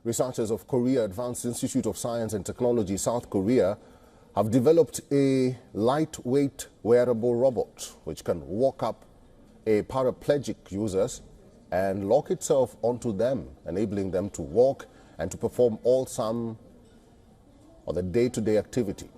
researchers of Korea Advanced Institute of Science and Technology, South Korea, have developed a lightweight wearable robot which can walk up a paraplegic users and lock itself onto them, enabling them to walk and to perform all some of the day-to-day activity.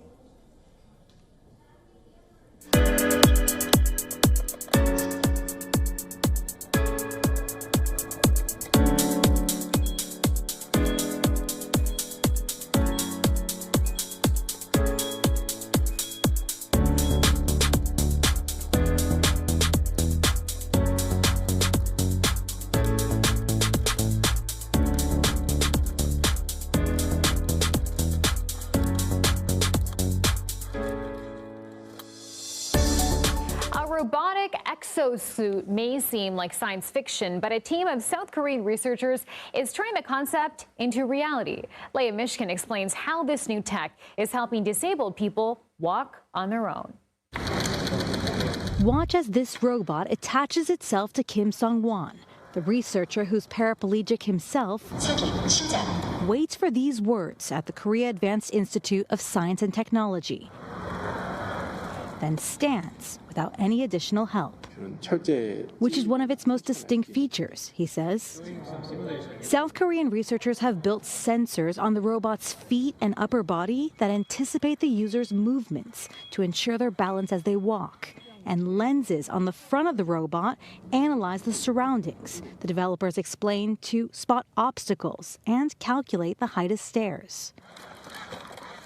Robotic exosuit may seem like science fiction, but a team of South Korean researchers is turning the concept into reality. Leah Mishkin explains how this new tech is helping disabled people walk on their own. Watch as this robot attaches itself to Kim Sung-won, the researcher who's paraplegic himself, waits for these words at the Korea Advanced Institute of Science and Technology, then stands without any additional help, which is one of its most distinct features, he says. South Korean researchers have built sensors on the robot's feet and upper body that anticipate the user's movements to ensure their balance as they walk, and lenses on the front of the robot analyze the surroundings, the developers explain, to spot obstacles and calculate the height of stairs.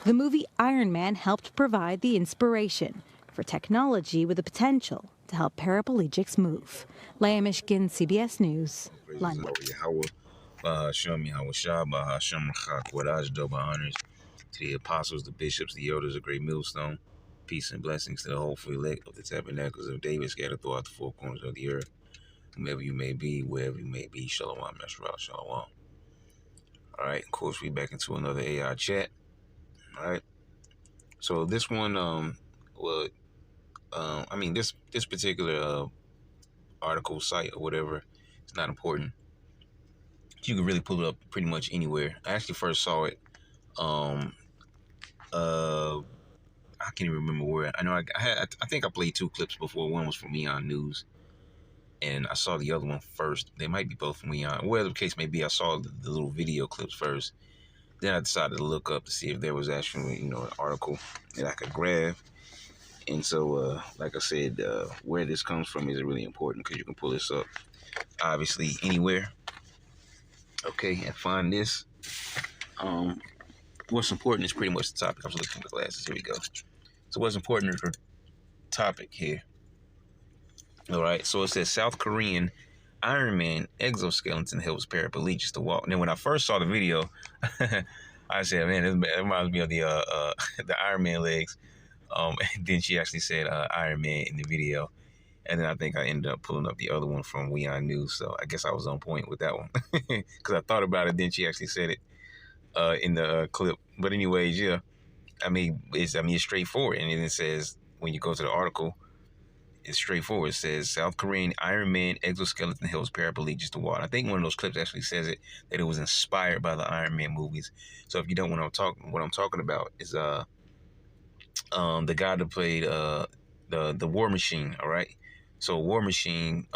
The movie Iron Man helped provide the inspiration for technology with the potential to help paraplegics move. Leah Mishkin, CBS News, London. To the apostles, the bishops, the elders of Great Millstone, peace and blessings to the hopeful elect of the tabernacles of David scattered throughout the four corners of the earth. Whomever you may be, wherever you may be, Shalom, Yeshua, Shalom. All right, of course, we back into another AI chat. All right, so this one, this particular article, site, or whatever, it's not important. You can really pull it up pretty much anywhere. I actually first saw it. I can't even remember where. I know I think I played two clips before. One was from Eon News, and I saw the other one first. They might be both from Eon. Whatever the case may be, I saw the little video clips first. Then I decided to look up to see if there was actually, an article that I could grab. And so, like I said, where this comes from is really important because you can pull this up, obviously, anywhere. Okay, and find this. What's important is pretty much the topic. I was looking at the glasses. Here we go. So what's important is the topic here. All right, so it says South Korean Iron Man exoskeleton helps paraplegics to walk. And then when I first saw the video, I said, man, it reminds me of the Iron Man legs. And then she actually said Iron Man in the video. And then I think I ended up pulling up the other one from Weon News. So I guess I was on point with that one. Because I thought about it, then she actually said it in the clip. But anyways, yeah. It's straightforward. And then it says, when you go to the article, it's straightforward. It says, South Korean Iron Man exoskeleton helps paraplegics to walk. I think one of those clips actually says it, that it was inspired by the Iron Man movies. So if you don't want to what I'm talking about is the guy that played the War Machine, all right? So War Machine,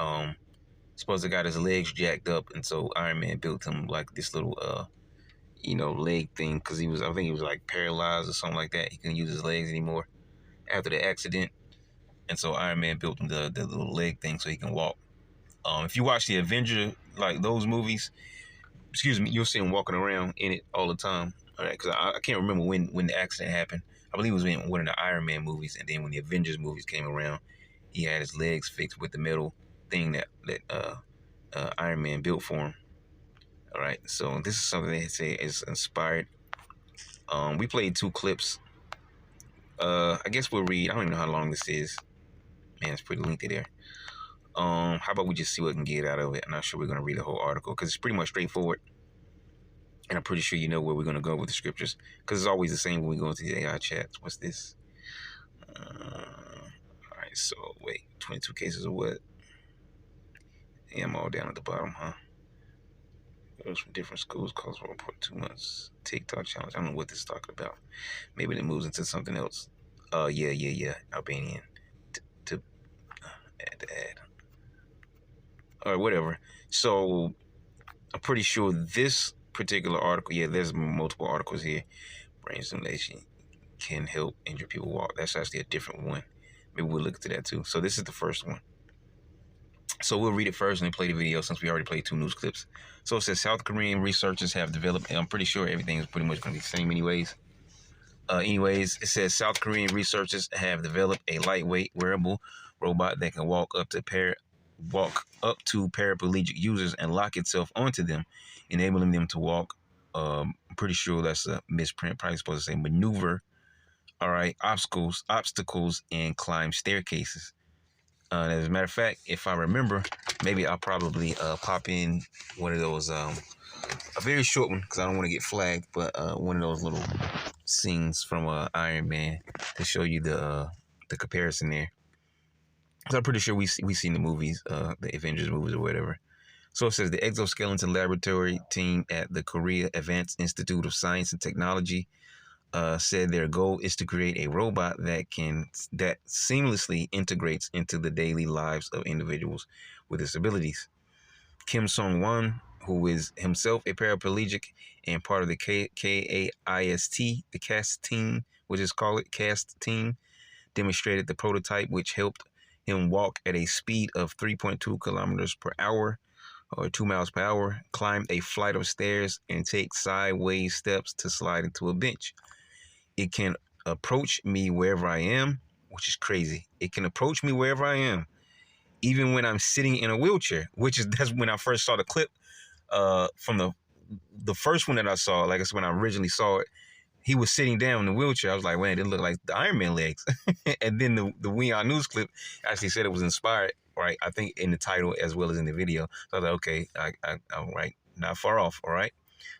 supposed to got his legs jacked up, and so Iron Man built him like this little leg thing, because I think he was like paralyzed or something like that. He couldn't use his legs anymore after the accident. And so Iron Man built him the little leg thing so he can walk. If you watch the Avenger, like those movies, you'll see him walking around in it all the time. All right, because I can't remember when the accident happened. I believe it was in one of the Iron Man movies, and then when the Avengers movies came around, he had his legs fixed with the metal thing that Iron Man built for him. All right, so this is something they say is inspired. We played two clips. I guess we'll read. I don't even know how long this is. Man, it's pretty lengthy there. How about we just see what we can get out of it? I'm not sure we're going to read the whole article because it's pretty much straightforward. And I'm pretty sure you know where we're going to go with the scriptures because it's always the same when we go into the AI chats. What's this? All right, so wait, 22 cases of what? Yeah, I'm all down at the bottom, huh? Girls from different schools cause for 1.2 months. TikTok challenge. I don't know what this is talking about. Maybe it moves into something else. Yeah. Albanian. To add. All right, whatever. So I'm pretty sure this particular article, yeah, there's multiple articles here. Brain stimulation can help injured people walk. That's actually a different one. Maybe we'll look into that too. So this is the first one. So we'll read it first and then play the video since we already played 2 news clips. So it says South Korean researchers have developed, and I'm pretty sure everything is pretty much going to be the same anyways. It says South Korean researchers have developed a lightweight wearable robot that can walk up to paraplegic users and lock itself onto them, enabling them to walk. I'm pretty sure that's a misprint. Probably supposed to say maneuver. All right, obstacles, and climb staircases. As a matter of fact, if I remember, maybe I'll probably pop in one of those, a very short one, because I don't want to get flagged, but one of those little scenes from Iron Man to show you the comparison there. So I'm pretty sure we've seen the movies, the Avengers movies or whatever. So it says the exoskeleton laboratory team at the Korea Advanced Institute of Science and Technology said their goal is to create a robot that seamlessly integrates into the daily lives of individuals with disabilities. Kim Song-won, who is himself a paraplegic and part of the KAIST, the CAST team, which is called CAST team, demonstrated the prototype, which helped him walk at a speed of 3.2 kilometers per hour or 2 miles per hour, climb a flight of stairs, and take sideways steps to slide into a bench. It can approach me wherever I am, which is crazy. It can approach me wherever I am, even when I'm sitting in a wheelchair, that's when I first saw the clip from the first one that I saw. Like I said, when I originally saw it, he was sitting down in the wheelchair. I was like, man, it looked like the Iron Man legs. And then the WeOn News clip actually said it was inspired, right? I think in the title as well as in the video. So I was like, okay, I'm right, not far off, all right?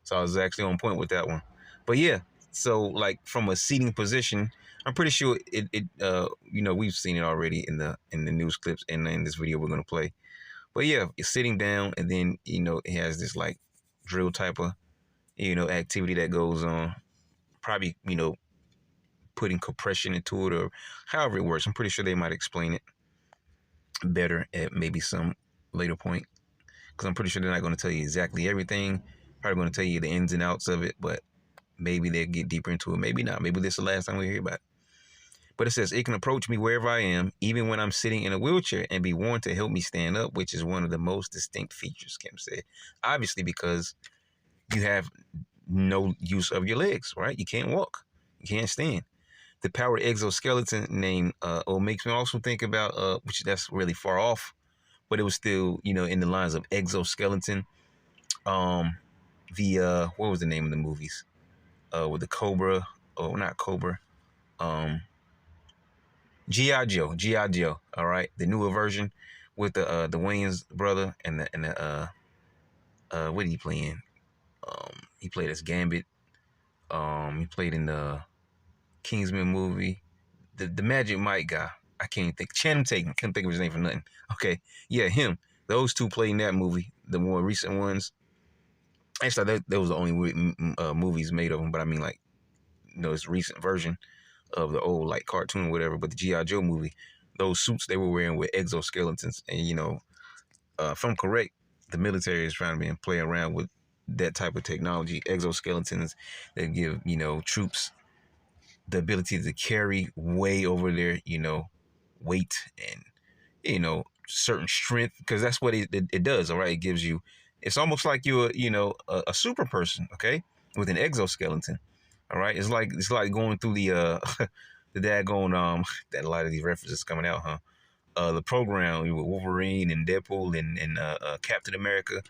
So I was actually on point with that one. But yeah, so like from a seating position, I'm pretty sure we've seen it already in the news clips and in this video we're gonna play. But yeah, it's sitting down, and then it has this like drill type of activity that goes on. Probably putting compression into it or however it works. I'm pretty sure they might explain it better at maybe some later point, because I'm pretty sure they're not going to tell you exactly everything. Probably going to tell you the ins and outs of it, but maybe they'll get deeper into it. Maybe not. Maybe this is the last time we hear about it. But it says it can approach me wherever I am, even when I'm sitting in a wheelchair, and be warned to help me stand up, which is one of the most distinct features, Kim said. Obviously, because you have no use of your legs, right? You can't walk. You can't stand. The powered exoskeleton name makes me also think about, which that's really far off, but it was still, in the lines of exoskeleton. What was the name of the movies? With the Cobra, not Cobra, G.I. Joe, all right? The newer version with the Wayans brother and the what did he play in? He played as Gambit. He played in the Kingsman movie. The Magic Mike guy. I can't think. Channing Tatum. Couldn't think of his name for nothing. Okay. Yeah, him. Those two played in that movie. The more recent ones. Actually, that was the only movies made of them. But I mean, like, this recent version of the old, like, cartoon or whatever. But the G.I. Joe movie, those suits they were wearing were exoskeletons. And, if I'm correct, the military is trying to play around with that type of technology, exoskeletons that give, troops the ability to carry way over their, weight and, certain strength, because that's what it does, all right? It gives you, it's almost like you're, a super person, okay, with an exoskeleton, all right? It's like going through the the daggone, that a lot of these references coming out, huh? The program with Wolverine and Deadpool and Captain America,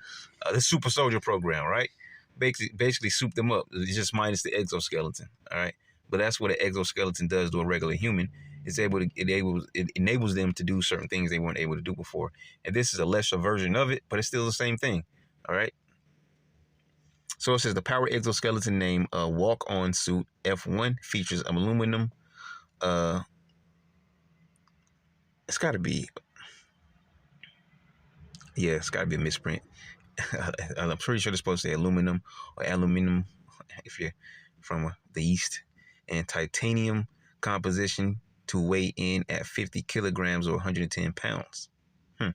the Super Soldier program, right? Basically soup them up. It's just minus the exoskeleton, all right? But that's what an exoskeleton does to a regular human. It enables them to do certain things they weren't able to do before. And this is a lesser version of it, but it's still the same thing, all right? So it says the powered exoskeleton named Walk-On Suit F1 features aluminum. It's got to be a misprint. I'm pretty sure they're supposed to say aluminum or aluminum if you're from the East, and titanium composition to weigh in at 50 kilograms or 110 pounds. And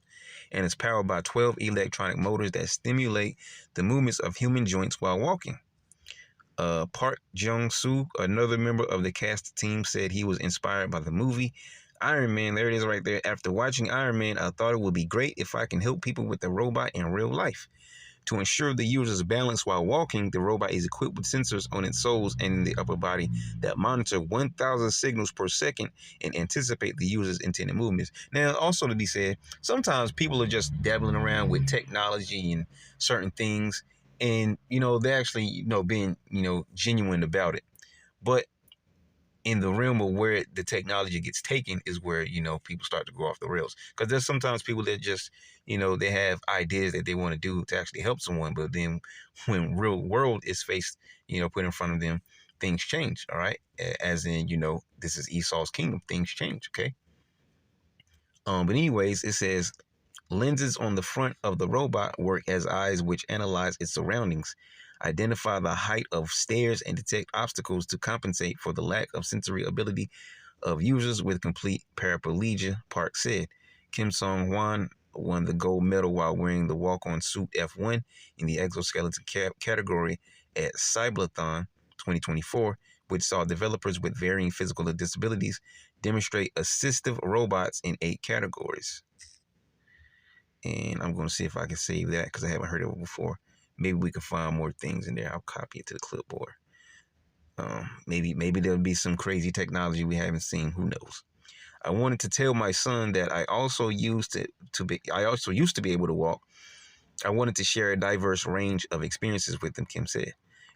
it's powered by 12 electronic motors that stimulate the movements of human joints while walking. Park Jung-soo, another member of the cast team, said he was inspired by the movie Iron Man. There it is right there. After watching Iron Man, I thought it would be great if I can help people with the robot in real life. To ensure the user's balance while walking, the robot is equipped with sensors on its soles and in the upper body that monitor 1,000 signals per second and anticipate the user's intended movements. Now, also to be said, sometimes people are just dabbling around with technology and certain things, and, they're actually, being, genuine about it. But in the realm of where the technology gets taken is where, people start to go off the rails. Because there's sometimes people that just, they have ideas that they want to do to actually help someone. But then when real world is faced, put in front of them, things change. All right. As in, this is Esau's kingdom. Things change. Okay. But anyways, it says lenses on the front of the robot work as eyes which analyze its surroundings, identify the height of stairs, and detect obstacles to compensate for the lack of sensory ability of users with complete paraplegia, Park said. Kim Song-hwan won the gold medal while wearing the walk-on suit F1 in the exoskeleton category at Cyblathon 2024, which saw developers with varying physical disabilities demonstrate assistive robots in 8 categories. And I'm going to see if I can save that because I haven't heard of it before. Maybe we can find more things in there. I'll copy it to the clipboard. Maybe there'll be some crazy technology we haven't seen. Who knows? I wanted to tell my son that I also used to be able to walk. I wanted to share a diverse range of experiences with him, Kim said.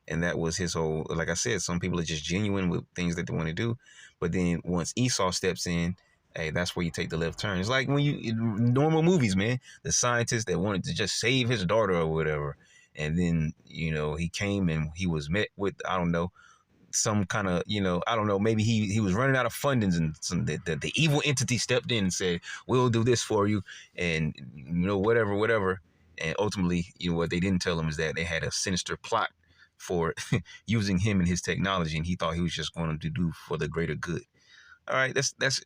And that was his whole, like I said, some people are just genuine with things that they want to do. But then once Esau steps in, hey, that's where you take the left turn. It's like when normal movies, man, the scientist that wanted to just save his daughter or whatever. And then, he came and he was met with, I don't know, some kind of, I don't know, maybe he was running out of fundings and the evil entity stepped in and said, we'll do this for you. And, whatever. And ultimately, what they didn't tell him is that they had a sinister plot for using him and his technology. And he thought he was just going to do for the greater good. All right, that's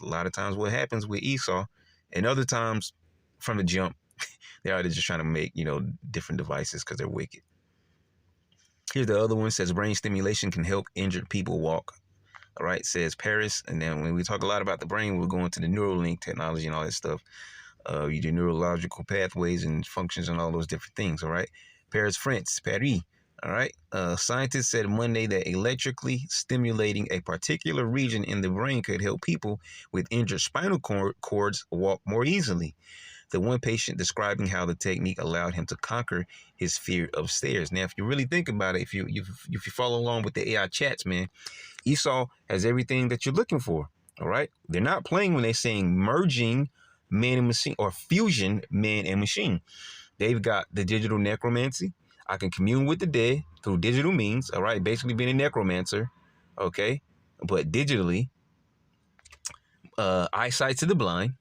a lot of times what happens with Esau, and other times from the jump, they're just trying to make different devices because they're wicked. Here's the other one. Says brain stimulation can help injured people walk. All right, says Paris, and then when we talk a lot about the brain, we're going to the Neuralink technology and all that stuff. You do neurological pathways and functions and all those different things. All right, Paris, France, Paris. All right. Scientists said Monday that electrically stimulating a particular region in the brain could help people with injured spinal cords walk more easily. The one patient describing how the technique allowed him to conquer his fear of stairs. Now, if you really think about it, if you follow along with the AI chats, man, Esau has everything that you're looking for. All right. They're not playing when they're saying merging man and machine or fusion man and machine. They've got the digital necromancy. I can commune with the dead through digital means, all right? Basically being a necromancer, okay? But digitally, eyesight to the blind.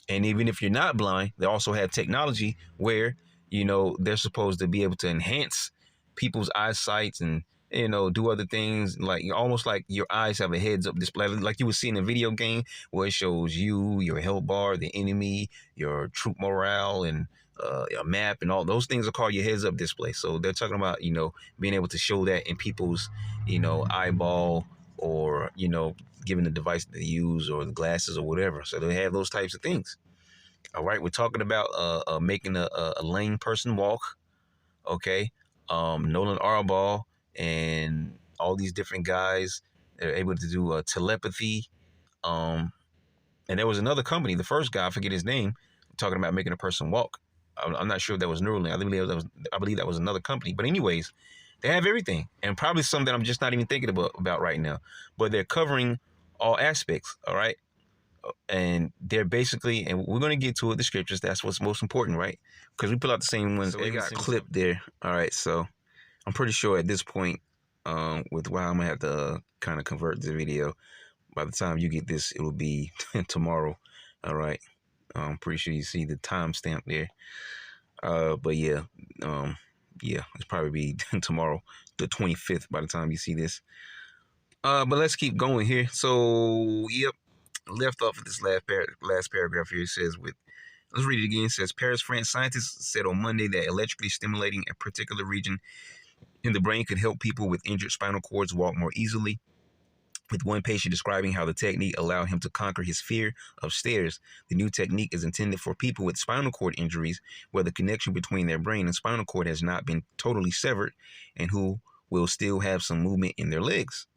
And even if you're not blind, they also have technology where, they're supposed to be able to enhance people's eyesight and, do other things, like almost like your eyes have a heads-up display, like you would see in a video game where it shows you, your health bar, the enemy, your troop morale, and a map, and all those things are called your heads-up display. So they're talking about, being able to show that in people's, eyeball, or, given the device they use or the glasses or whatever. So they have those types of things. All right, we're talking about making a lame person walk. Okay, Nolan Arbol and all these different guys, they're able to do telepathy. And there was another company, the first guy, I forget his name, talking about making a person walk. I'm not sure if that was Neuralink. I believe that was another company. But anyways, they have everything, and probably some that I'm just not even thinking about right now. But they're covering all aspects, all right? And they're basically, and we're going to get to it, the scriptures. That's what's most important, right? Because we pull out the same ones. So they got clipped there. All right, so I'm pretty sure at this point, with why I'm going to have to kind of convert the video. By the time you get this, it will be tomorrow, all right? I'm pretty sure you see the timestamp there. But yeah, it's probably be tomorrow, the 25th, by the time you see this. But let's keep going here. So, yep, left off at this last paragraph here. It says let's read it again. It says, Paris, France scientists said on Monday that electrically stimulating a particular region in the brain could help people with injured spinal cords walk more easily, with one patient describing how the technique allowed him to conquer his fear of stairs. The new technique is intended for people with spinal cord injuries where the connection between their brain and spinal cord has not been totally severed and who will still have some movement in their legs.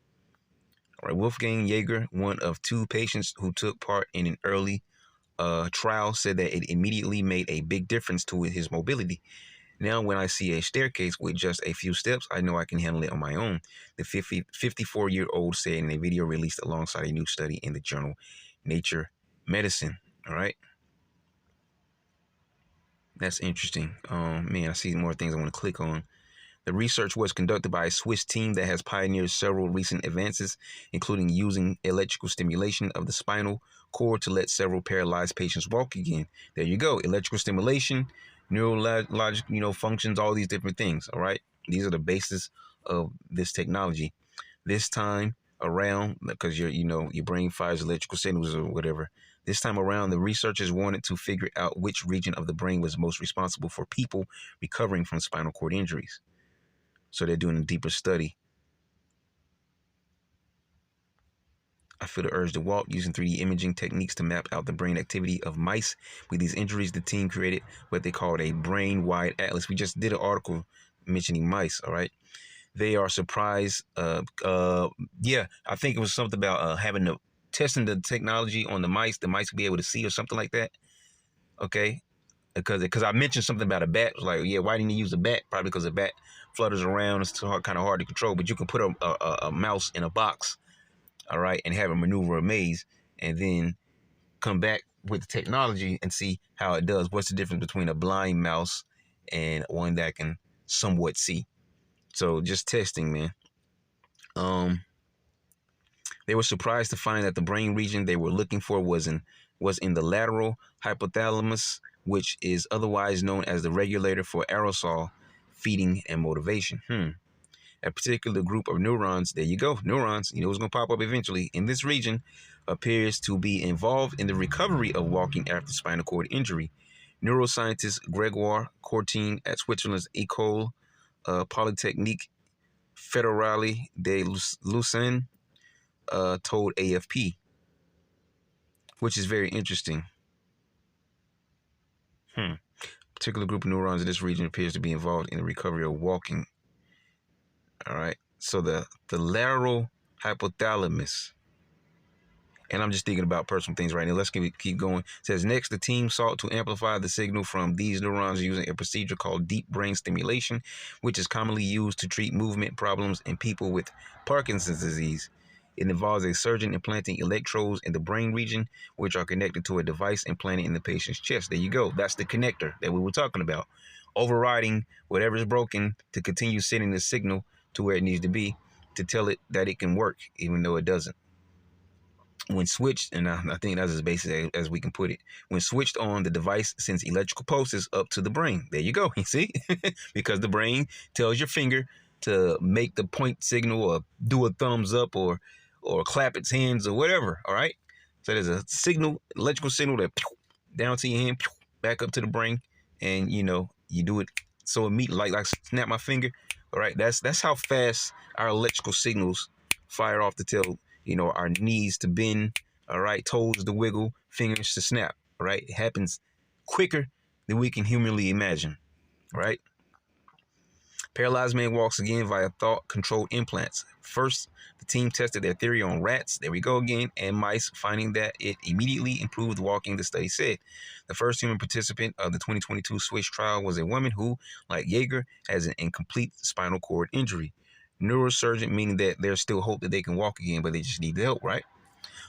All right, Wolfgang Jaeger, one of 2 patients who took part in an early trial, said that it immediately made a big difference to his mobility. Now, when I see a staircase with just a few steps, I know I can handle it on my own, the 54-year-old said in a video released alongside a new study in the journal Nature Medicine. All right. That's interesting. Man, I see more things I want to click on. The research was conducted by a Swiss team that has pioneered several recent advances, including using electrical stimulation of the spinal cord to let several paralyzed patients walk again. There you go. Electrical stimulation, neurologic, functions, all these different things. All right. These are the basis of this technology. This time around, because your brain fires electrical signals or whatever. This time around, the researchers wanted to figure out which region of the brain was most responsible for people recovering from spinal cord injuries. So they're doing a deeper study. I feel the urge to walk using 3D imaging techniques to map out the brain activity of mice with these injuries. The team created what they called a brain-wide atlas. We just did an article mentioning mice, all right? They are surprised. I think it was something about testing the technology on the mice will be able to see or something like that. Okay. Because I mentioned something about a bat. It was like, yeah, why didn't you use a bat? Probably because a bat flutters around. It's kind of hard to control. But you can put a mouse in a box, all right, and have it maneuver a maze, and then come back with the technology and see how it does. What's the difference between a blind mouse and one that can somewhat see? So just testing, man. They were surprised to find that the brain region they were looking for was in the lateral hypothalamus, which is otherwise known as the regulator for arousal, feeding, and motivation. A particular group of neurons, there you go, neurons, it's going to pop up eventually, in this region appears to be involved in the recovery of walking after spinal cord injury. Neuroscientist Gregoire Courtine at Switzerland's École Polytechnique Fédérale de Lausanne told AFP, which is very interesting. A particular group of neurons in this region appears to be involved in the recovery of walking. All right. So the lateral hypothalamus. And I'm just thinking about personal things right now. Let's keep going. It says, next, the team sought to amplify the signal from these neurons using a procedure called deep brain stimulation, which is commonly used to treat movement problems in people with Parkinson's disease. It involves a surgeon implanting electrodes in the brain region, which are connected to a device implanted in the patient's chest. There you go. That's the connector that we were talking about. Overriding whatever is broken to continue sending the signal to where it needs to be to tell it that it can work, even though it doesn't. When switched, and I think that's as basic as we can put it, when switched on, the device sends electrical pulses up to the brain. There you go. You see? Because the brain tells your finger to make the point signal or do a thumbs up or clap its hands or whatever. All right. So there's a signal, electrical signal that down to your hand, back up to the brain, and you do it so immediately, like snap my finger. All right. That's how fast our electrical signals fire off to tell our knees to bend, all right, toes to wiggle, fingers to snap, all right? It happens quicker than we can humanly imagine, all right? Paralyzed man walks again via thought-controlled implants. First, the team tested their theory on rats, there we go again, and mice, finding that it immediately improved walking, the study said. The first human participant of the 2022 Swiss trial was a woman who, like Jaeger, has an incomplete spinal cord injury. Neurosurgeon, meaning that there's still hope that they can walk again, but they just need the help, right?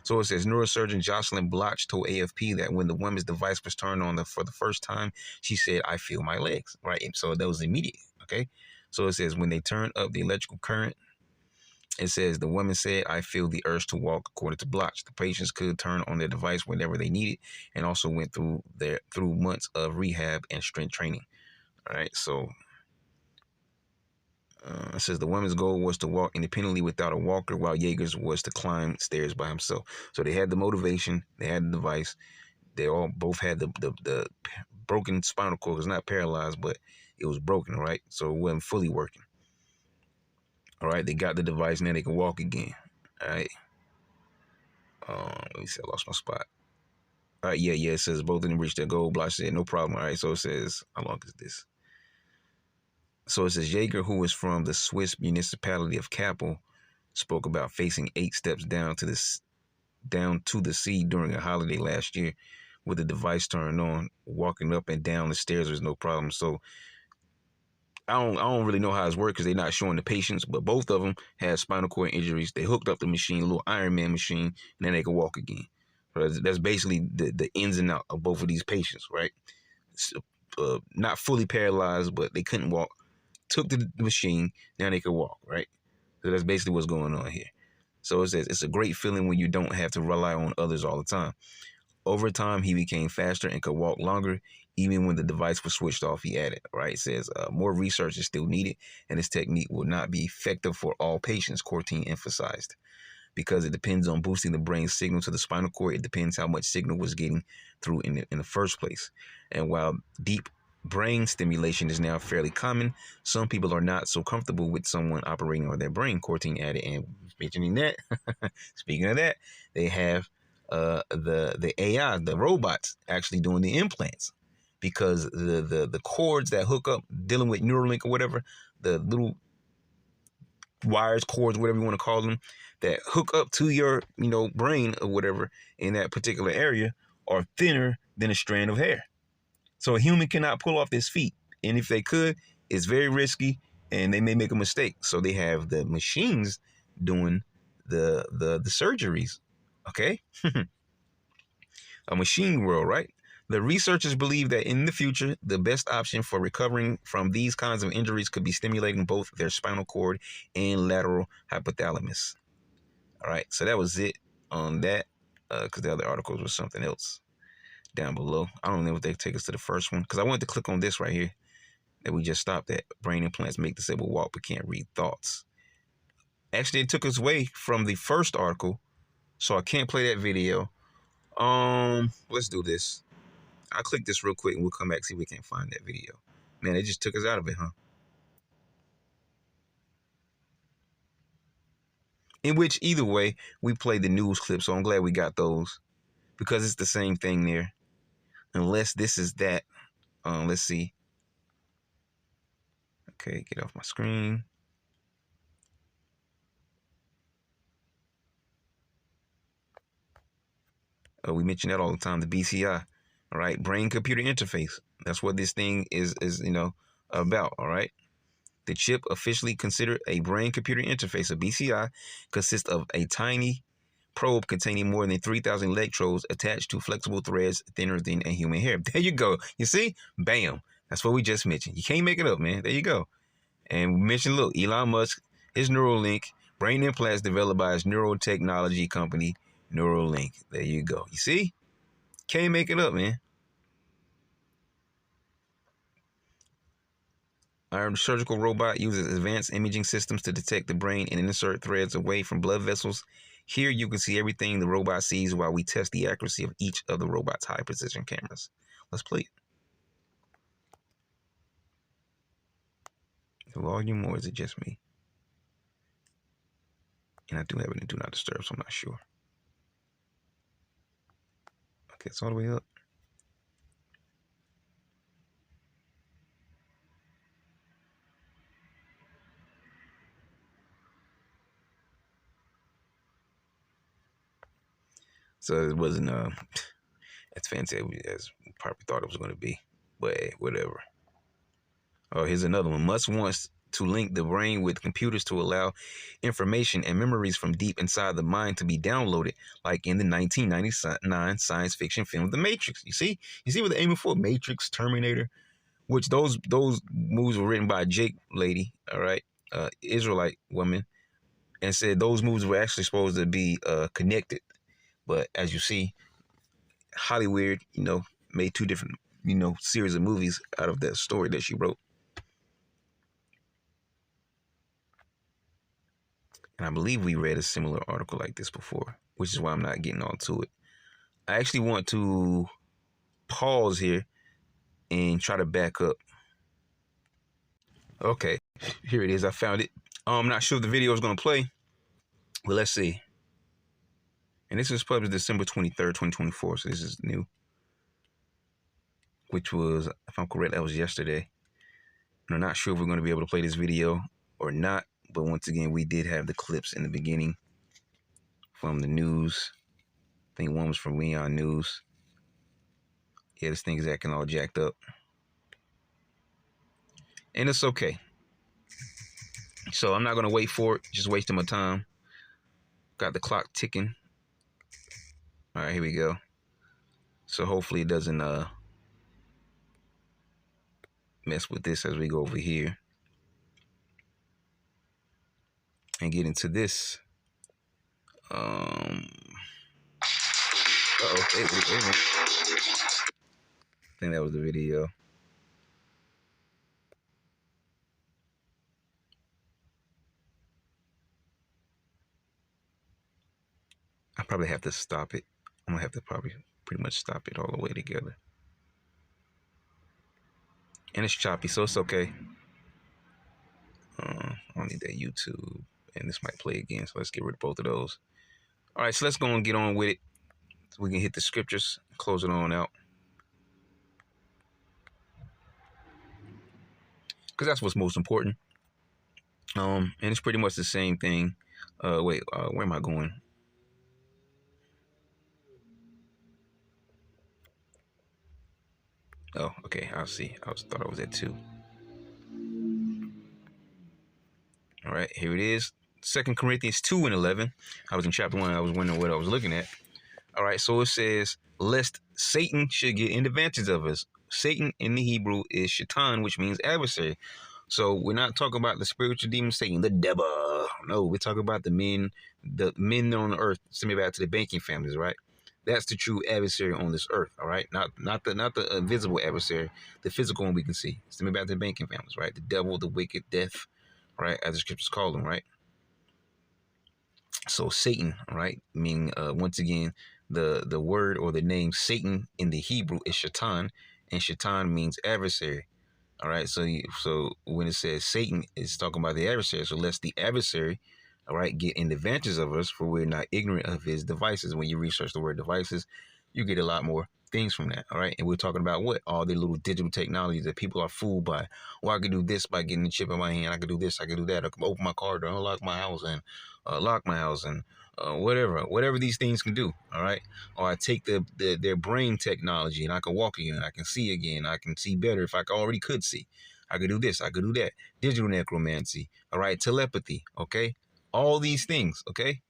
So it says neurosurgeon Jocelyn Bloch told AFP that when the woman's device was turned on for the first time, she said, "I feel my legs," right? So that was immediate, okay? So it says when they turned up the electrical current, it says the woman said, "I feel the urge to walk," according to Bloch. The patients could turn on their device whenever they needed and also went through months of rehab and strength training. All right, so it says the woman's goal was to walk independently without a walker, while Jaeger's was to climb stairs by himself. So they had the motivation, they had the device. They all both had the broken spinal cord. It's not paralyzed, but it was broken, all right? So it wasn't fully working. All right, they got the device, now they can walk again. All right. Let me see, I lost my spot. All right, yeah, it says both of them reached their goal. Bloch said, no problem. All right, so it says, how long is this? So it says Jaeger, who is from the Swiss municipality of Kappel, spoke about facing 8 steps down to the sea during a holiday last year with the device turned on. Walking up and down the stairs was no problem. So I don't really know how it's worked because they're not showing the patients, but both of them had spinal cord injuries. They hooked up the machine, a little Iron Man machine, and then they could walk again. So that's basically the ins and out of both of these patients, right? So, not fully paralyzed, but they couldn't walk. Took the machine, now they could walk, right? So that's basically what's going on here. So it says it's a great feeling when you don't have to rely on others all the time. Over time, he became faster and could walk longer, even when the device was switched off, he added, right? It says more research is still needed, and this technique will not be effective for all patients, Courtine emphasized, because it depends on boosting the brain's signal to the spinal cord. It depends how much signal was getting through in the first place. And while deep brain stimulation is now fairly common, some people are not so comfortable with someone operating on their brain, Courtine added. And mentioning that, speaking of that, they have the AI, the robots actually doing the implants, because the cords that hook up, dealing with Neuralink or whatever, the little wires, cords, whatever you want to call them, that hook up to your brain or whatever in that particular area are thinner than a strand of hair. So a human cannot pull off this feat, and if they could, it's very risky and they may make a mistake. So they have the machines doing the surgeries. Okay. A machine world, right? The researchers believe that in the future, the best option for recovering from these kinds of injuries could be stimulating both their spinal cord and lateral hypothalamus. All right, so that was it on that, because the other articles was something else down below. I don't know if they take us to the first one, because I wanted to click on this right here that we just stopped at. Brain implants make disabled walk but can't read thoughts. Actually, it took us away from the first article, so I can't play that video. Let's do this. I'll click this real quick and we'll come back, see if we can't find that video. Man, it just took us out of it, huh? In which, either way, we played the news clip, so I'm glad we got those, because it's the same thing there. Unless this is that. Let's see. Okay, get off my screen. We mention that all the time, the BCI. All right, brain-computer interface. That's what this thing is about, all right? The chip, officially considered a brain-computer interface, a BCI, consists of a tiny probe containing more than 3,000 electrodes attached to flexible threads thinner than a human hair. There you go. You see? Bam. That's what we just mentioned. You can't make it up, man. There you go. And we mentioned, look, Elon Musk, his Neuralink, brain implants developed by his neurotechnology company, Neuralink. There you go. You see? Can't make it up, man. Our surgical robot uses advanced imaging systems to detect the brain and insert threads away from blood vessels. Here you can see everything the robot sees while we test the accuracy of each of the robot's high-precision cameras. Let's play it. The volume, or is it just me? And I do have it in Do Not Disturb, so I'm not sure. Okay, it's all the way up. So it wasn't as fancy as we probably thought it was going to be, but hey, whatever. Oh, here's another one. Musk wants to link the brain with computers to allow information and memories from deep inside the mind to be downloaded, like in the 1999 science fiction film The Matrix. You see what they're aiming for? Matrix, Terminator, which those movies were written by a Jake lady, all right, Israelite woman, and said those movies were actually supposed to be connected. But as you see, Hollywood, made two different series of movies out of that story that she wrote. And I believe we read a similar article like this before, which is why I'm not getting on to it. I actually want to pause here and try to back up. Okay, here it is. I found it. I'm not sure if the video is going to play, but let's see. And this was published December 23rd, 2024, so this is new. Which was, if I'm correct, that was yesterday. And I'm not sure if we're going to be able to play this video or not, but once again, we did have the clips in the beginning from the news. I think one was from Leon News. Yeah, this thing is acting all jacked up. And it's okay. So I'm not going to wait for it, just wasting my time. Got the clock ticking. All right, here we go. So hopefully it doesn't mess with this as we go over here and get into this. Wait a minute. I think that was the video. I probably have to stop it. I'm gonna have to probably pretty much stop it all the way together. And it's choppy, so it's okay. I don't need that YouTube. And this might play again, so let's get rid of both of those. All right, so let's go and get on with it. So we can hit the scriptures, close it on out. Because that's what's most important. And it's pretty much the same thing. Where am I going? Oh, okay, I'll see. Thought I was at 2. All right, here it is. 2 Corinthians 2:11. I was in chapter 1. I was wondering what I was looking at. All right, so it says, lest Satan should get an advantage of us. Satan in the Hebrew is shaitan, which means adversary. So we're not talking about the spiritual demon Satan, the devil. No, we're talking about the men on the earth. Send me back to the banking families, right? That's the true adversary on this earth, all right? Not the invisible adversary, the physical one we can see. Send me back to the banking families, right? The devil, the wicked, death, right? As the scriptures call them, right? So Satan, right? Meaning, once again, the word or the name Satan in the Hebrew is shaitan, and shaitan means adversary. All right, so when it says Satan, it's talking about the adversary. So lest the adversary, all right, get in the advantage of us, for we're not ignorant of his devices. When you research the word devices, you get a lot more things from that, all right? And we're talking about what? All the little digital technologies that people are fooled by. Well, I could do this by getting the chip in my hand. I could do this. I could do that. I could open my car door, unlock my house, and lock my house, and whatever these things can do, all right? Or I take their brain technology and I can walk again, I can see again, I can see better if I already could see. I could do this, I could do that. Digital necromancy, all right? Telepathy, okay? All these things, okay,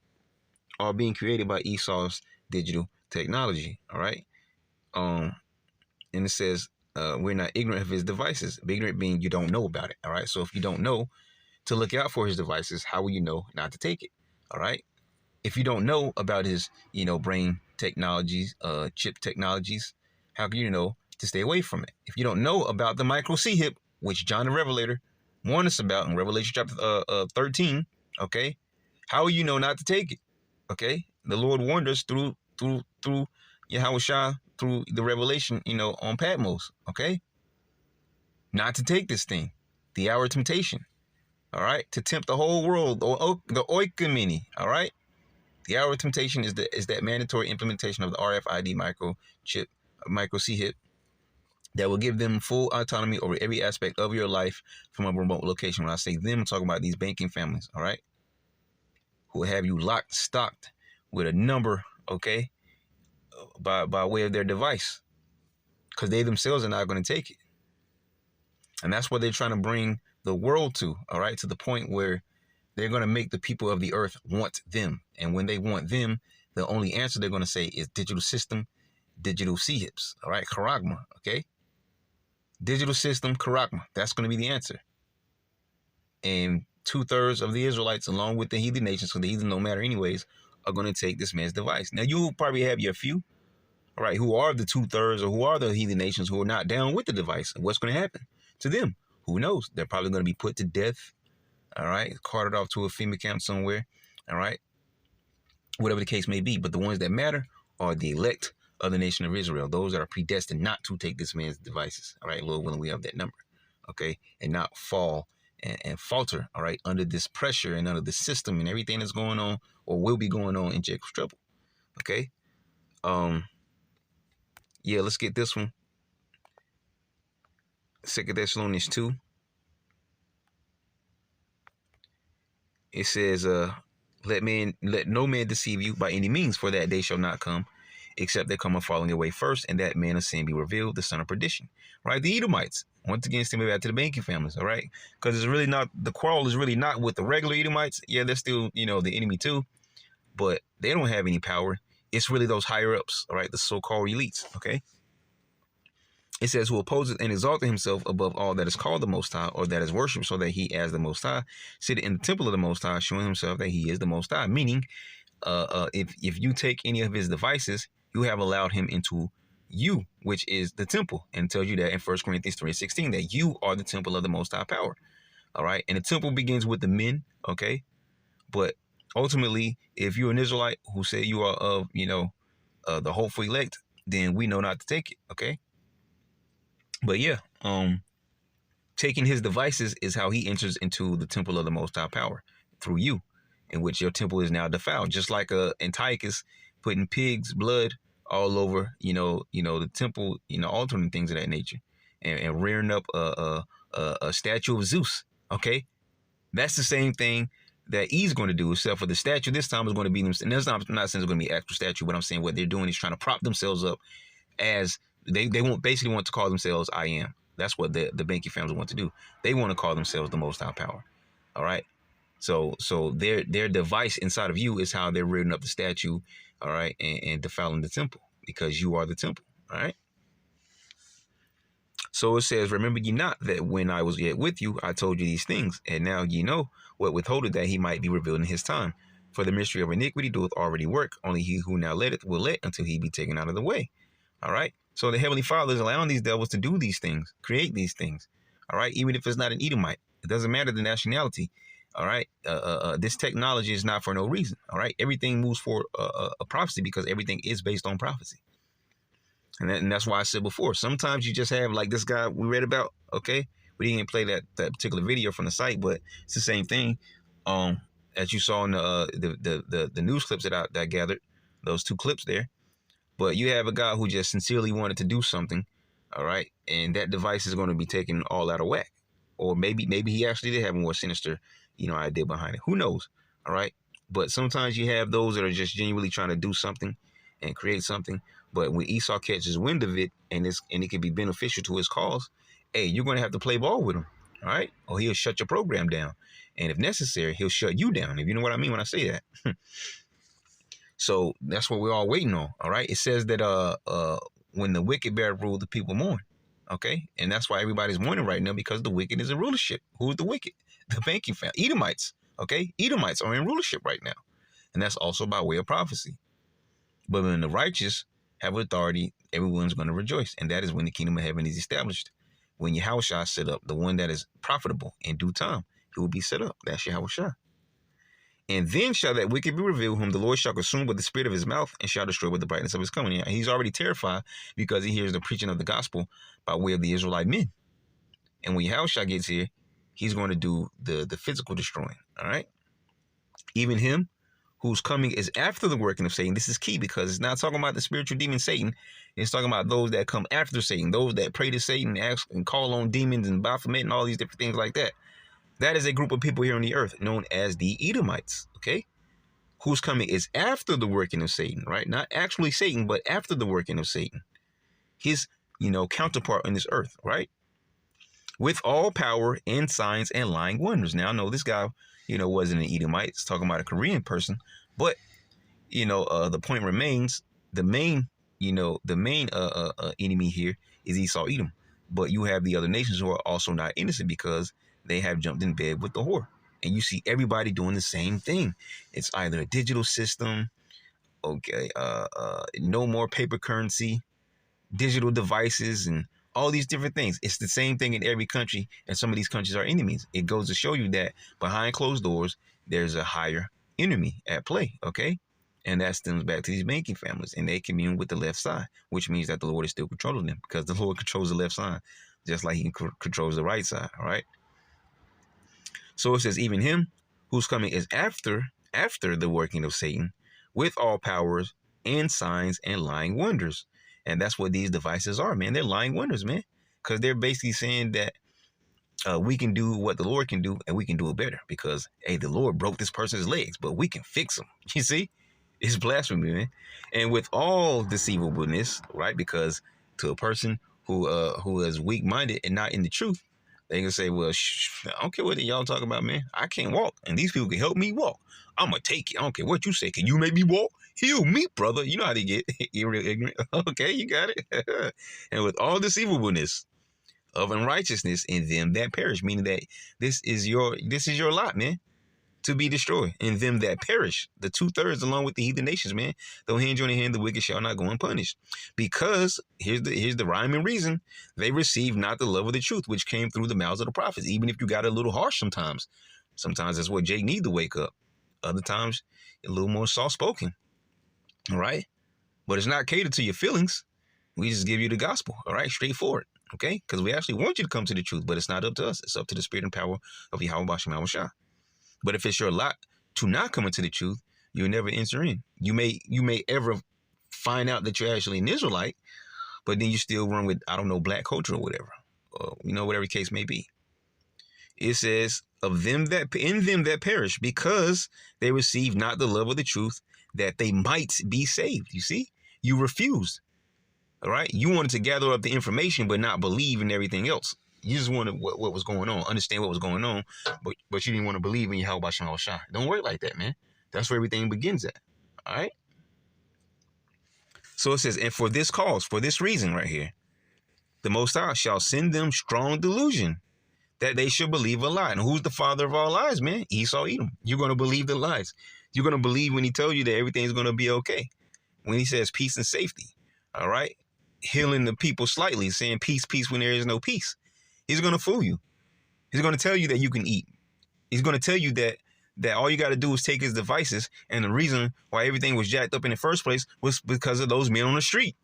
are being created by Esau's digital technology, all right? And it says we're not ignorant of his devices. Ignorant being you don't know about it, all right? So if you don't know to look out for his devices, how will you know not to take it, all right? If you don't know about his, brain technologies, chip technologies, how can you know to stay away from it? If you don't know about the micro C-hip, which John the Revelator warned us about in Revelation chapter 13, okay, how will you know not to take it? Okay, the Lord warned us through Yahushua, through the revelation, on Patmos, okay, not to take this thing, the hour of temptation, all right, to tempt the whole world, the oikoumene, all right. The hour of temptation is that mandatory implementation of the RFID microchip, micro C-hip, that will give them full autonomy over every aspect of your life from a remote location. When I say them, I'm talking about these banking families, all right, who will have you locked, stocked with a number, okay, by way of their device, because they themselves are not going to take it. And that's what they're trying to bring the world to, all right, to the point where they're going to make the people of the earth want them. And when they want them, the only answer they're going to say is digital system, digital C-hips, all right, charagma, okay? Digital system, charagma, that's going to be the answer. And 2/3 of the Israelites, along with the heathen nations, so the heathen no matter anyways, are going to take this man's device. Now, you'll probably have your few, All right, who are the 2/3 or who are the heathen nations who are not down with the device? And what's going to happen to them? Who knows? They're probably going to be put to death. All right, carted off to a FEMA camp somewhere. All right, whatever the case may be. But the ones that matter are the elect of the nation of Israel, those that are predestined not to take this man's devices. All right, Lord willing, we have that number. Okay, and not fall and falter. All right, under this pressure and under the system and everything that's going on or will be going on in Jacob's trouble. Okay. Yeah, let's get this one. 2 Thessalonians 2. It says, let no man deceive you by any means, for that day shall not come, except they come a falling away first, and that man of sin be revealed, the son of perdition. Right? The Edomites. Once again, stimmy back to the banking families, all right? Because it's really not, the quarrel is really not with the regular Edomites. Yeah, they're still, the enemy too, but they don't have any power. It's really those higher ups, all right? The so-called elites, okay? It says, who opposes and exalted himself above all that is called the Most High, or that is worshipped, so that he, as the Most High, sit in the temple of the Most High, showing himself that he is the Most High. Meaning, if you take any of his devices, you have allowed him into you, which is the temple. And it tells you that in 1 Corinthians 3:16, that you are the temple of the Most High power. All right. And the temple begins with the men. Okay. But ultimately, if you're an Israelite who say you are of, the hopeful elect, then we know not to take it. Okay. But yeah, taking his devices is how he enters into the temple of the Most High power through you, in which your temple is now defiled. Just like Antiochus putting pig's blood all over, the temple, altar and things of that nature, and rearing up a statue of Zeus. Okay, that's the same thing that he's going to do, except for the statue this time is going to be them. And that's not saying it's going to be an actual statue, but I'm saying what they're doing is trying to prop themselves up as they basically want to call themselves I am. That's what the Banky family want to do. They want to call themselves the Most High power. All right. So their device inside of you is how they're rearing up the statue. All right. And defiling the temple, because you are the temple. All right. So it says, remember ye not that when I was yet with you, I told you these things, and now ye know what withholdeth, that he might be revealed in his time. For the mystery of iniquity doeth already work. Only he who now letteth will let until he be taken out of the way. All right. So the Heavenly Father is allowing these devils to do these things, create these things. All right. Even if it's not an Edomite, it doesn't matter the nationality. All right. This technology is not for no reason. All right. Everything moves for a prophecy, because everything is based on prophecy. And that's why I said before, sometimes you just have like this guy we read about. OK, we didn't play that particular video from the site, but it's the same thing. As you saw in the news clips that I gathered, those 2 clips there. But you have a guy who just sincerely wanted to do something. All right. And that device is going to be taken all out of whack. Or maybe he actually did have a more sinister, idea behind it. Who knows? All right. But sometimes you have those that are just genuinely trying to do something and create something. But when Esau catches wind of it and it can be beneficial to his cause, hey, you're going to have to play ball with him. All right. Or he'll shut your program down. And if necessary, he'll shut you down. If you know what I mean when I say that. So that's what we're all waiting on. All right. It says that when the wicked bear rule, the people mourn. OK, and that's why everybody's mourning right now, because the wicked is in rulership. Who is the wicked? The banking family, Edomites. OK, Edomites are in rulership right now. And that's also by way of prophecy. But when the righteous have authority, everyone's going to rejoice. And that is when the kingdom of heaven is established. When Yahushua set up, the one that is profitable in due time, he will be set up. That's Yahushua. And then shall that wicked be revealed, whom the Lord shall consume with the spirit of his mouth, and shall destroy with the brightness of his coming. He's already terrified because he hears the preaching of the gospel by way of the Israelite men. And when Yahushua gets here, he's going to do the physical destroying. All right. Even him whose coming is after the working of Satan. This is key, because it's not talking about the spiritual demon Satan. It's talking about those that come after Satan, those that pray to Satan, ask and call on demons and Baphomet and all these different things like that. That is a group of people here on the earth known as the Edomites, okay? Whose coming is after the working of Satan, right? Not actually Satan, but after the working of Satan. His, counterpart on this earth, right? With all power and signs and lying wonders. Now, I know this guy, wasn't an Edomite. It's talking about a Korean person. But, the point remains, the main enemy here is Esau Edom. But you have the other nations who are also not innocent, because they have jumped in bed with the whore. And you see everybody doing the same thing. It's either a digital system, Okay, no more paper currency, digital devices, and all these different things. It's the same thing in every country, and some of these countries are enemies. It goes to show you that behind closed doors, there's a higher enemy at play, okay? And that stems back to these banking families, and they commune with the left side, which means that the Lord is still controlling them, because the Lord controls the left side, just like he controls the right side, all right? So it says, even him who's coming is after the working of Satan, with all powers and signs and lying wonders. And that's what these devices are, man. They're lying wonders, man, because they're basically saying that we can do what the Lord can do, and we can do it better because, hey, the Lord broke this person's legs, but we can fix them. You see, it's blasphemy, man. And with all deceivableness, right? Because to a person who is weak-minded and not in the truth, they can say, well, I don't care what y'all talking about, man. I can't walk, and these people can help me walk. I'm going to take it. I don't care what you say. Can you make me walk? Heal me, brother. You know how they get. You're real ignorant. Okay, you got it. And with all deceivableness of unrighteousness in them that perish, meaning that this is your lot, man, to be destroyed. In them that perish, the 2/3 along with the heathen nations, man. Though hand you in the hand, the wicked shall not go unpunished. Because here's the rhyme and reason: they receive not the love of the truth, which came through the mouths of the prophets. Even if you got a little harsh sometimes that's what Jake need to wake up. Other times, a little more soft-spoken, all right? But it's not catered to your feelings. We just give you the gospel, all right? Straightforward, okay? Because we actually want you to come to the truth, but it's not up to us. It's up to the spirit and power of Yahweh Bashem Yahushua. But if it's your lot to not come into the truth, you'll never enter in. You may ever find out that you're actually an Israelite, but then you still run with, I don't know, black culture or whatever. Whatever the case may be. It says, of them that in them that perish, because they receive not the love of the truth, that they might be saved. You see, you refused. All right, you wanted to gather up the information, but not believe in everything else. You just wanted what was going on, understand what was going on, but you didn't want to believe in Yahweh Bashem Yahushua. Don't work like that, man. That's where everything begins at. All right. So it says, and for this cause, for this reason right here, the Most High shall send them strong delusion, that they should believe a lie. And who's the father of all lies, man? Esau, Edom. You're going to believe the lies. You're going to believe when he tells you that everything's going to be okay. When he says peace and safety, all right? Healing the people slightly, saying peace, peace when there is no peace. He's going to fool you. He's going to tell you that you can eat. He's going to tell you that all you got to do is take his devices. And the reason why everything was jacked up in the first place was because of those men on the street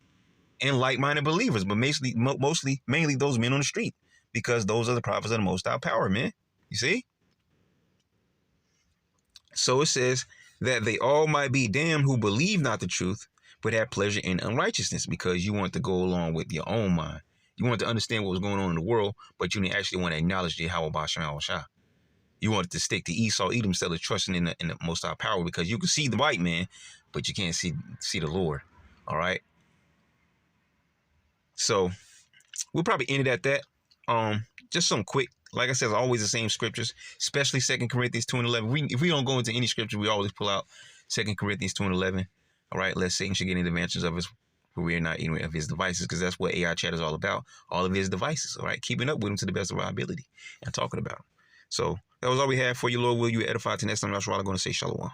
and like-minded believers, but mainly those men on the street. Because those are the prophets of the Most High power, man. You see? So it says that they all might be damned who believe not the truth, but have pleasure in unrighteousness, because you want to go along with your own mind. You want to understand what was going on in the world, but you didn't actually want to acknowledge Yahweh Bashem Yahushua. You wanted to stick to Esau, Edom, instead of trusting in the Most High power, because you can see the white man, but you can't see the Lord. All right? So we'll probably end it at that. Just some quick, like I said, always the same scriptures, especially 2 Corinthians 2:11. If we don't go into any scripture, we always pull out 2 Corinthians 2:11. All right, lest Satan should get into the advantage of us, for we are not ignorant of his devices, because that's what AI chat is all about. All of his devices, all right, keeping up with him to the best of our ability and talking about him. So that was all we had for you, Lord. Will you edify to next time? I'm going to say shalom.